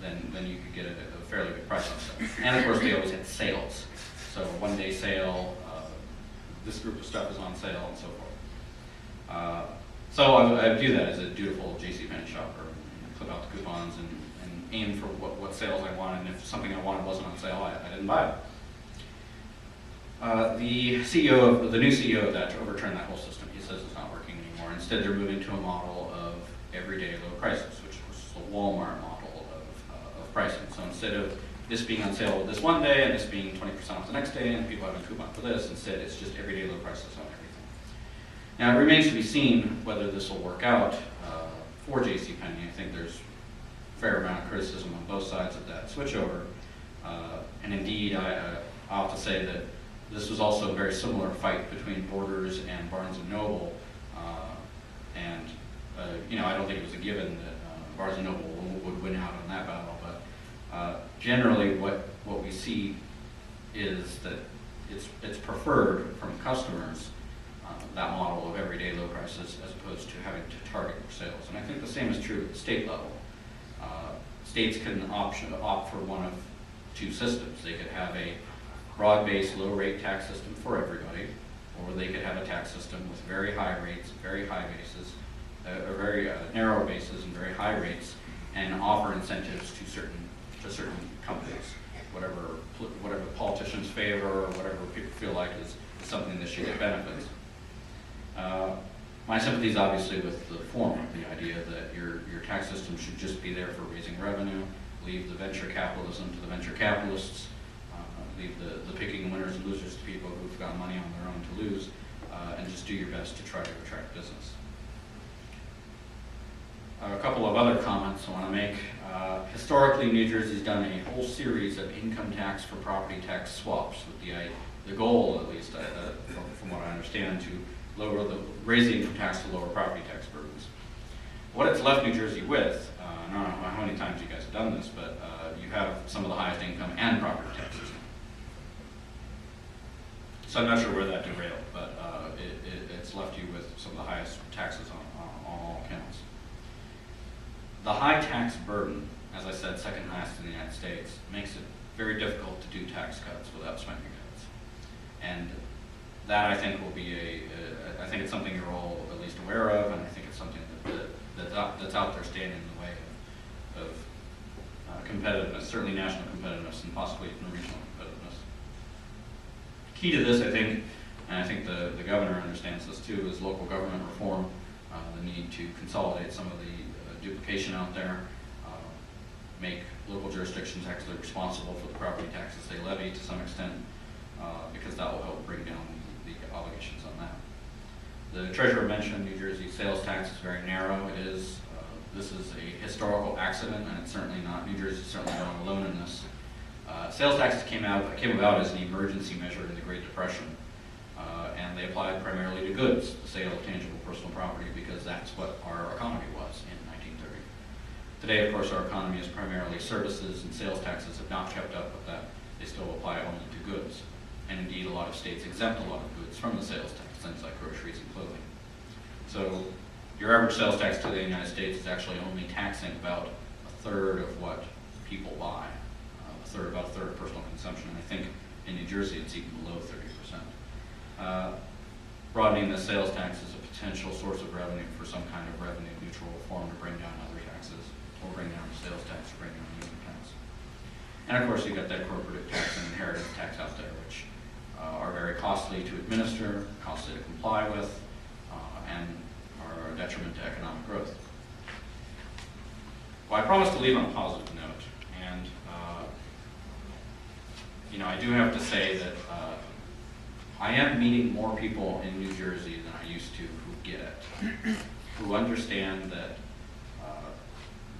then you could get a fairly good price on stuff. And of course, they always had sales. So 1 day sale, this group of stuff is on sale, and so forth. So I do that as a dutiful JCPenney shopper, and clip out the coupons and aim for what sales I wanted, and if something I wanted wasn't on sale, I didn't buy it. The new CEO of that overturned that whole system. He says it's not working anymore. Instead, they're moving to a model of everyday low prices, which was the Walmart model of pricing. So instead of this being on sale this one day and this being 20% off the next day and people having a coupon for this, instead it's just everyday low prices on everything. Now, it remains to be seen whether this will work out for JCPenney. I think there's a fair amount of criticism on both sides of that switchover. And indeed, I'll have to say that this was also a very similar fight between Borders and Barnes & Noble. I don't think it was a given that Barnes & Noble would win out on that battle. But generally, what what we see is that it's preferred from customers, that model of everyday low prices as opposed to having to target sales. And I think the same is true at the state level. States can opt for one of two systems. They could have a broad-based low-rate tax system for everybody, or they could have a tax system with very high rates, very high bases, or very narrow bases and very high rates, and offer incentives to certain companies, whatever politicians favor or whatever people feel like is something that should get benefits. My sympathy is obviously with the former, the idea that your tax system should just be there for raising revenue, leave the venture capitalism to the venture capitalists, leave the picking winners and losers to people who've got money on their own to lose, and just do your best to try to attract business. A couple of other comments I want to make. Historically, New Jersey's done a whole series of income tax for property tax swaps with the goal, at least from what I understand, to raise the income tax to lower property tax burdens. What it's left New Jersey with, I don't know how many times you guys have done this, but you have some of the highest income and property taxes. So I'm not sure where that derailed, but it's left you with some of the highest taxes on all accounts. The high tax burden, as I said, second highest in the United States, makes it very difficult to do tax cuts without spending cuts. And that, I think, will be I think it's something you're all at least aware of, and I think it's something that's out there standing in the way of competitiveness, certainly national competitiveness, and possibly even regional competitiveness. Key to this, I think, and I think the governor understands this too, is local government reform, the need to consolidate some of the duplication out there, make local jurisdictions actually responsible for the property taxes they levy to some extent, because that will help bring down the obligations on that. The treasurer mentioned New Jersey's sales tax is very narrow. This is a historical accident, and it's certainly not, New Jersey's certainly not alone in this. Sales taxes came about as an emergency measure in the Great Depression, and they applied primarily to goods, the sale of tangible personal property, because that's what our economy was in 1930. Today, of course, our economy is primarily services, and sales taxes have not kept up with that. They still apply only to goods. And indeed, a lot of states exempt a lot of goods from the sales tax, things like groceries and clothing. So your average sales tax to the United States is actually only taxing about a third of what people buy, about a third of personal consumption. And I think in New Jersey, it's even below 30%. Broadening the sales tax is a potential source of revenue for some kind of revenue neutral reform to bring down other taxes, or bring down the sales tax, or bring down the income tax. And of course, you've got that corporate tax and inheritance tax out there, which are very costly to administer, costly to comply with, and are a detriment to economic growth. Well, I promised to leave on a positive note, and I do have to say that I am meeting more people in New Jersey than I used to who get it, who understand that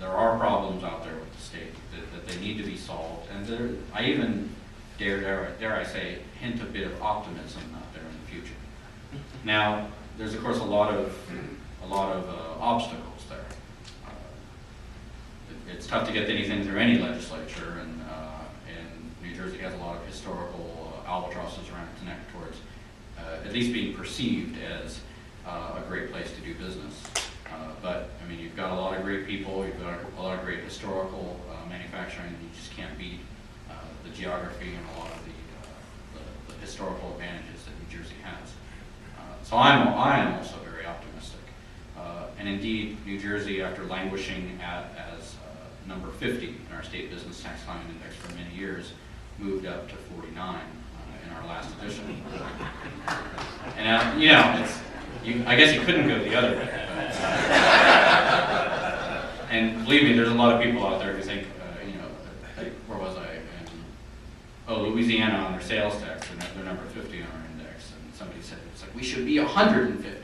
there are problems out there with the state, that they need to be solved, and I even dare I say, hint a bit of optimism out there in the future. Now, there's of course a lot of obstacles there. It's tough to get anything through any legislature, and New Jersey has a lot of historical albatrosses around its neck towards at least being perceived as a great place to do business. But I mean, you've got a lot of great people, you've got a lot of great historical manufacturing, and you just can't beat the geography and a lot of the historical advantages that New Jersey has. So I am also very optimistic. And indeed, New Jersey, after languishing as number 50 in our state business tax climate index for many years, moved up to 49 in our last edition. And I guess you couldn't go the other way. And believe me, there's a lot of people out there who think, where was I? Louisiana on their sales tax, they're number 50 on our index. And somebody said, it's like, we should be 150.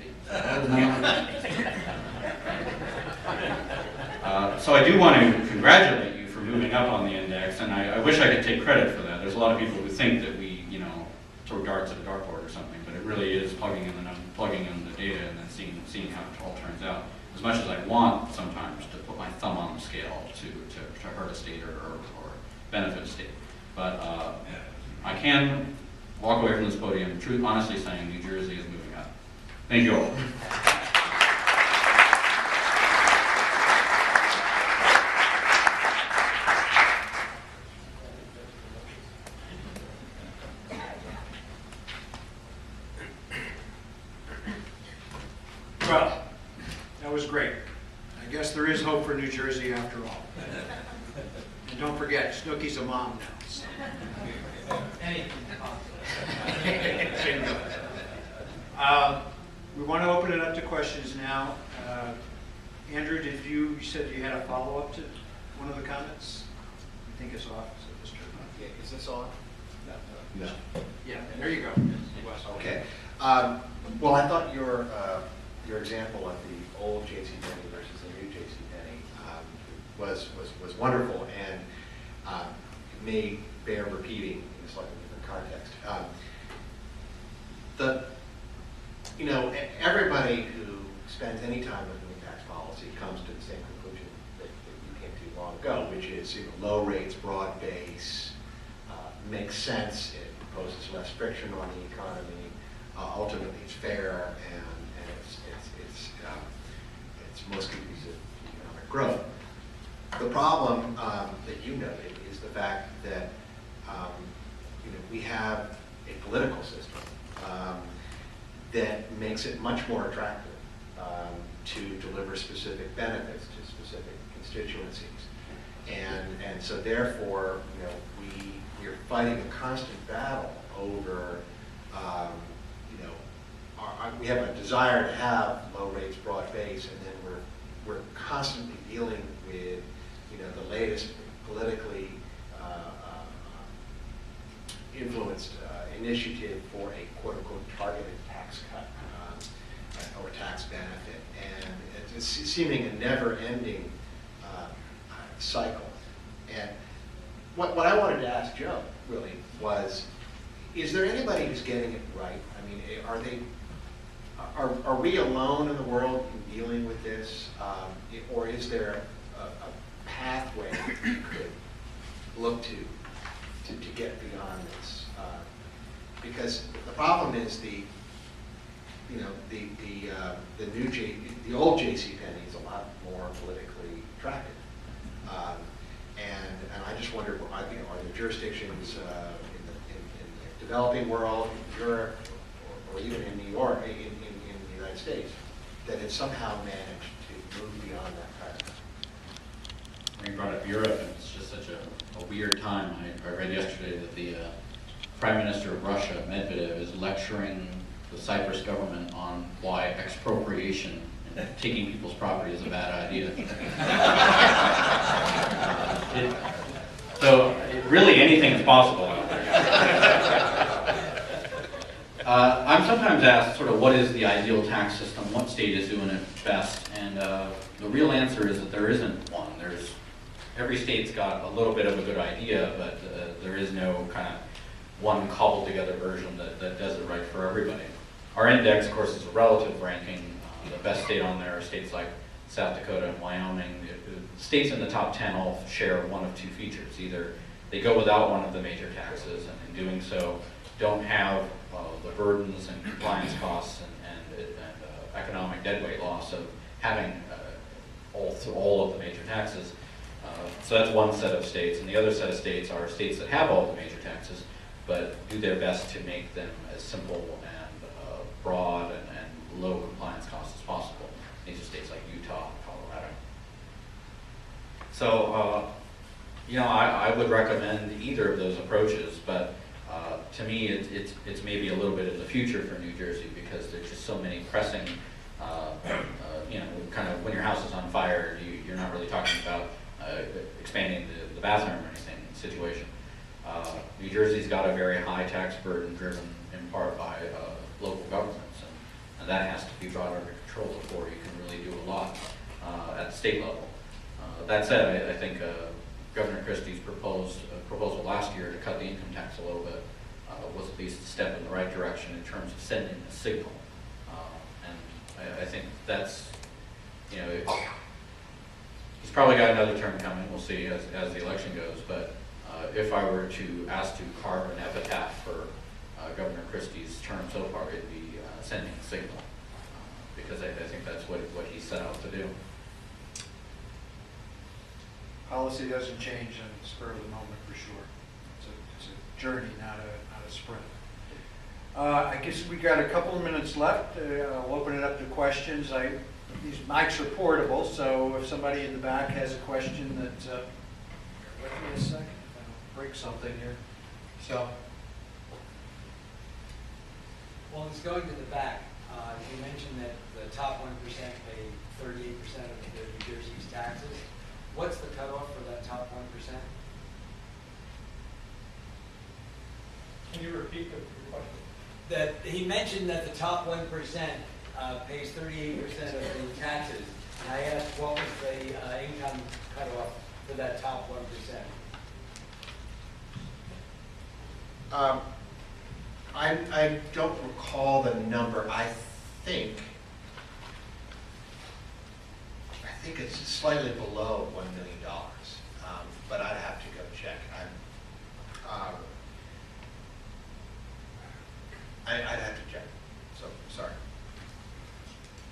So I do want to congratulate you for moving up on the index, and I wish I could take credit for that. There's a lot of people who think that we, throw darts at a dartboard or something, but it really is plugging in the data and then seeing how it all turns out. As much as I want sometimes to put my thumb on the scale to hurt a state or benefit a state. But I can walk away from this podium honestly saying New Jersey is moving up. Thank you all. Well, that was great. I guess there is hope for New Jersey after all. And don't forget, Snooki's a mom now. So. Anything We want to open it up to questions now. Andrew, you said you had a follow-up to one of the comments? I think it's off. So Mr. Yeah, is this on? No. Yeah, there you go. Okay. Well, I thought your example of the old JCPenney versus the new JCPenney was wonderful, and it may bear repeating in a slightly different context. Everybody who spends any time looking at tax policy comes to the same conclusion that you came to long ago, which is low rates, broad base, makes sense. It imposes less friction on the economy. Ultimately, it's fair, and it's most conducive to economic growth. The problem that you noted is the fact that we have a political system that makes it much more attractive to deliver specific benefits to specific constituencies, and so therefore we're fighting a constant battle over. We have a desire to have low rates, broad base, and then we're constantly dealing with the latest politically influenced initiative for a quote-unquote targeted tax cut or tax benefit, and it's seeming a never-ending cycle. And what I wanted to ask Joe really was, is there anybody who's getting it right? I mean, are we alone in the world in dealing with this, or is there a pathway that we could look to get beyond this? Because the problem is the old JCPenney is a lot more politically attractive, and I just wonder, are there jurisdictions in the developing world, in Europe, or even in New York, in the United States, that have somehow managed to move beyond that paradigm? When you brought up Europe, and it's just such a weird time. I read yesterday that the Prime Minister of Russia, Medvedev, is lecturing the Cyprus government on why expropriation and taking people's property is a bad idea. So really anything is possible out there. I'm sometimes asked sort of what is the ideal tax system, what state is doing it best, and the real answer is that there isn't one. Every state's got a little bit of a good idea, but there is no kind of one cobbled together version that does it right for everybody. Our index, of course, is a relative ranking. The best state on there are states like South Dakota and Wyoming. States in the top 10 all share one of two features. Either they go without one of the major taxes, and in doing so don't have the burdens and compliance costs and economic deadweight loss of having all of the major taxes. So that's one set of states, and the other set of states are states that have all the major taxes, but do their best to make them as simple and broad and low compliance costs as possible. These are states like Utah and Colorado. So, I would recommend either of those approaches, but to me, it's maybe a little bit in the future for New Jersey because there's just so many pressing, kind of when your house is on fire, you're not really talking about expanding the bathroom or anything situation. New Jersey's got a very high tax burden driven in part by local governments, and that has to be brought under control before you can really do a lot at the state level. That said, I think Governor Christie's proposal last year to cut the income tax a little bit was at least a step in the right direction in terms of sending a signal. And I think that's, he's probably got another term coming. We'll see as the election goes, but if I were to ask to carve an epitaph for Governor Christie's term so far, it'd be sending a signal, because I think that's what he set out to do. Policy doesn't change on the spur of the moment, for sure. It's a journey, not a sprint. I guess we got a couple of minutes left. I'll open it up to questions. These mics are portable, so if somebody in the back has a question that, wait me a second, I'll break something here. So, Well, it's going to the back. You mentioned that the top 1% pay 38% of New Jersey's taxes. What's the cutoff for that top 1%? Can you repeat the question? That he mentioned that the top 1% pays 38% of the taxes. And I asked what was the income cutoff for that top 1%? I don't recall the number. I think it's slightly below $1 million, but I'd have to go check. I'd have to check, so sorry.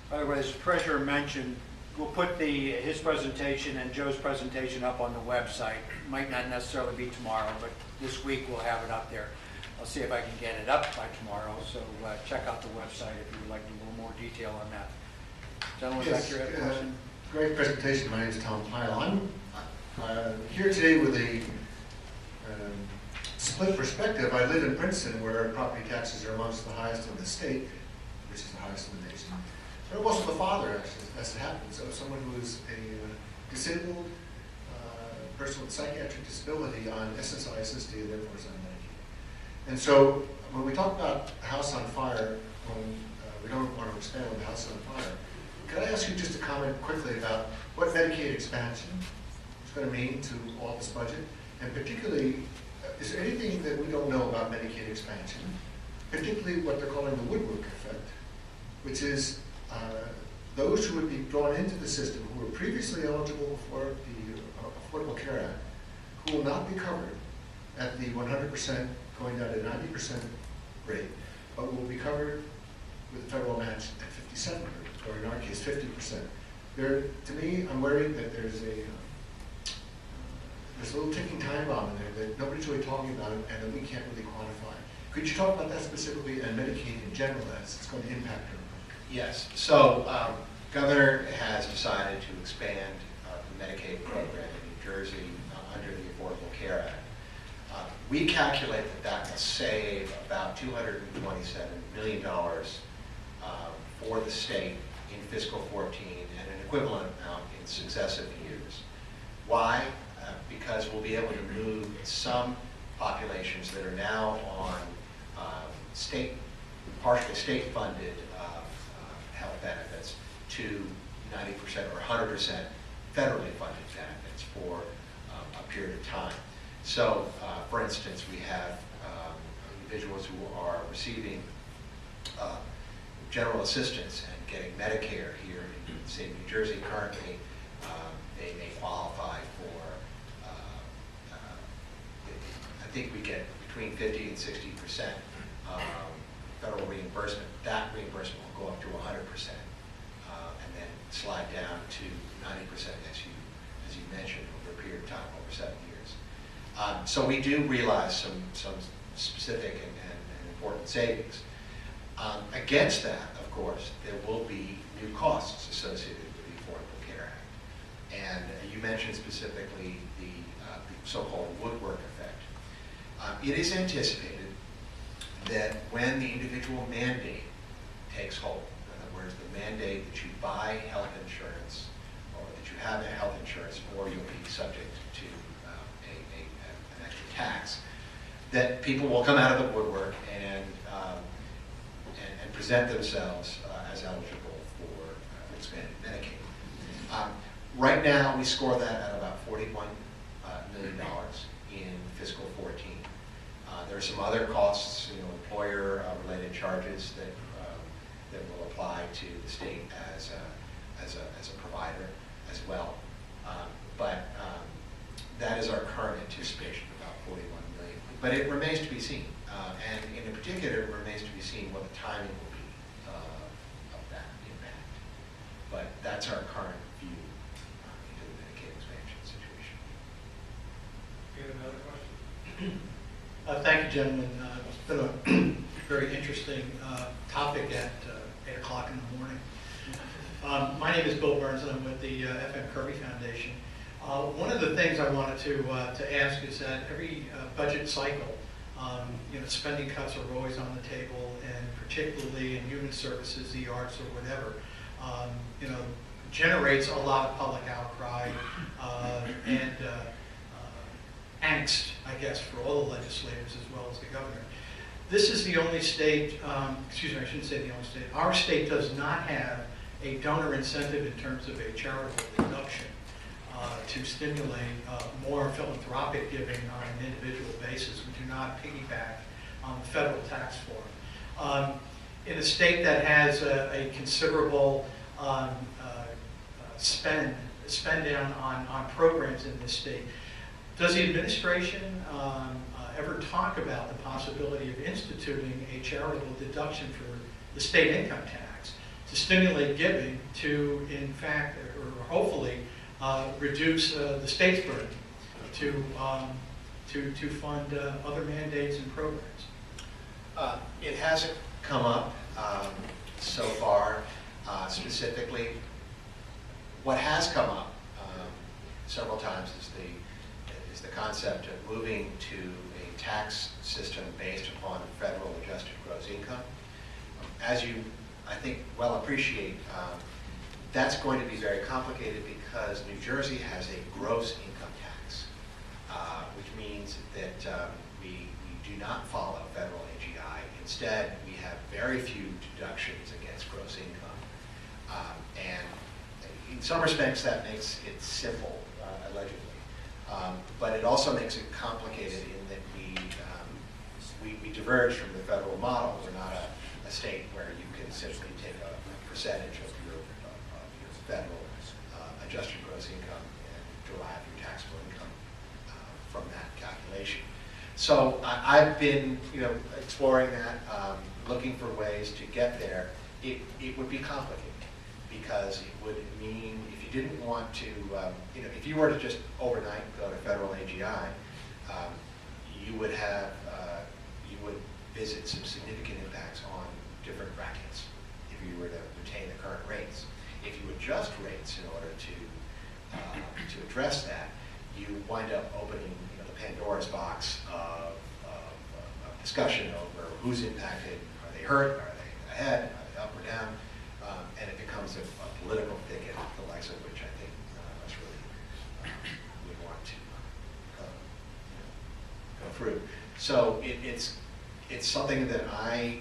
by the way, as the treasurer mentioned, we'll put his presentation and Joe's presentation up on the website. Might not necessarily be tomorrow, but this week we'll have it up there. I'll see if I can get it up by tomorrow, so check out the website if you would like a little more detail on that. Gentlemen, back here, have a question? Great presentation. My name is Tom Pyle. I'm here today with a split perspective. I live in Princeton, where property taxes are amongst the highest in the state, which is the highest in the nation. But I'm also the father, actually, as it happens, of someone who is a disabled person with psychiatric disability on SSI, SSD, and therefore is on Medicaid. And so when we talk about a house on fire, when we don't want to expand on the house on fire, could I ask you just to comment quickly about what Medicaid expansion is going to mean to all this budget? And particularly, is there anything that we don't know about Medicaid expansion, particularly what they're calling the woodwork effect, which is those who would be drawn into the system who were previously eligible for the Affordable Care Act, who will not be covered at the 100% going down to 90% rate, but will be covered with the federal match at 57%, or in our case, 50%. To me, I'm worried that there's a little ticking time bomb in there that nobody's really talking about it and that we can't really quantify. Could you talk about that specifically and Medicaid in general as it's going to impact our budget? Yes. So, Governor has decided to expand the Medicaid program in New Jersey under the Affordable Care Act. We calculate that will save about $227 million for the state in fiscal 14 and an equivalent amount in successive years. Why? Because we'll be able to move some populations that are now on partially state-funded health benefits to 90% or 100% federally funded benefits for a period of time. So, for instance, we have individuals who are receiving general assistance and getting Medicare here in the state of New Jersey currently. They may qualify for, I think we get between 50 and 60% federal reimbursement. That reimbursement will go up to 100%, and then slide down to 90% as you mentioned, over a period of time, over 7 years. So we do realize some specific and important savings. Against that, of course, there will be new costs associated with the Affordable Care Act. And you mentioned specifically the so-called woodwork effect. It is anticipated that when the individual mandate takes hold, in other words, the mandate that you buy health insurance or that you have a health insurance or you'll be subject to an extra tax, that people will come out of the woodwork and present themselves as eligible for expanded Medicaid. Right now, we score that at about $41 million in fiscal 14. There are some other costs, employer-related charges that will apply to the state as a provider as well. But that is our current anticipation about But it remains to be seen. And in particular, it remains to be seen what the timing will be of that impact. But that's our current view into the Medicaid expansion situation. You have another question? Thank you, gentlemen. It's been a very interesting topic at 8 o'clock in the morning. My name is Bill Burns, and I'm with the FM Kirby Foundation. One of the things I wanted to ask is that every budget cycle, spending cuts are always on the table, and particularly in human services, the arts, or whatever, generates a lot of public outcry and angst, I guess, for all the legislators as well as the governor. This is the only state, excuse me, I shouldn't say the only state. Our state does not have a donor incentive in terms of a charitable deduction to stimulate more philanthropic giving on an individual basis. We do not piggyback on the federal tax form. In a state that has a considerable spend down on programs in this state, does the administration ever talk about the possibility of instituting a charitable deduction for the state income tax to stimulate giving to, in fact, or hopefully, reduce the state's burden to fund other mandates and programs? It hasn't come up so far specifically. What has come up several times is the concept of moving to a tax system based upon federal adjusted gross income. As you, I think, well appreciate, that's going to be very complicated because New Jersey has a gross income tax, which means that we do not follow federal AGI. Instead, we have very few deductions against gross income. And in some respects, that makes it simple, allegedly. But it also makes it complicated in that we diverge from the federal model. We're not a state where you can simply take a percentage of your federal adjusted gross income and derive your taxable income from that calculation. So I've been, exploring that, looking for ways to get there. It would be complicated because it would mean if you didn't want to, if you were to just overnight go to federal AGI, you would have, you would visit some significant impacts on different brackets if you were to retain the current rates. If you adjust rates in order to address that, you wind up opening the Pandora's box of discussion over who's impacted. Are they hurt? Are they ahead? Are they up or down? And it becomes a political thicket, the likes of which I think us really would want to go through. So it's something that I